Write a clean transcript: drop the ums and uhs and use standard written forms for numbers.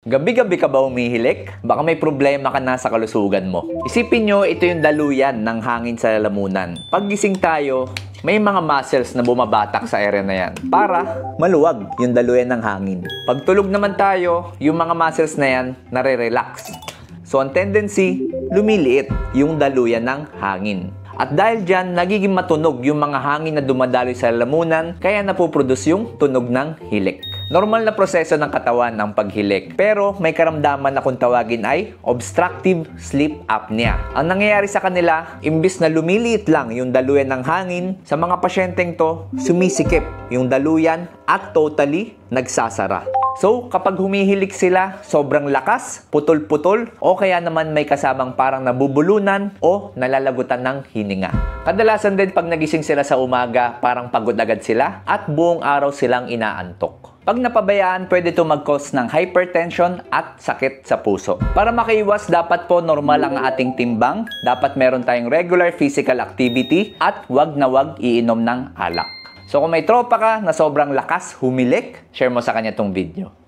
Gabi-gabi ka ba umihilik? Baka may problema ka na sa kalusugan mo. Isipin nyo, ito yung daluyan ng hangin sa lalamunan. Pag gising tayo, may mga muscles na bumabatak sa area na yan para maluwag yung daluyan ng hangin. Pag tulog naman tayo, yung mga muscles na yan nare-relax. So, ang tendency, lumiliit yung daluyan ng hangin. At dahil dyan, nagiging matunog yung mga hangin na dumadaloy sa lalamunan, kaya napoproduce yung tunog ng hilik. Normal na proseso ng katawan ng paghilik, pero may karamdaman na kung tawagin ay obstructive sleep apnea. Ang nangyayari sa kanila, imbis na lumiliit lang yung daluyan ng hangin, sa mga pasyenteng to, sumisikip yung daluyan at totally nagsasara. So, kapag humihilik sila, sobrang lakas, putol-putol, o kaya naman may kasamang parang nabubulunan o nalalagutan ng hininga. Kadalasan din pag nagising sila sa umaga, parang pagod agad sila at buong araw silang inaantok. Pag napabayaan, pwede ito mag-cause ng hypertension at sakit sa puso. Para makaiwas, dapat po normal ang ating timbang, dapat meron tayong regular physical activity at wag na wag iinom ng alak. So kung may tropa ka na sobrang lakas humilik, share mo sa kanya tong video.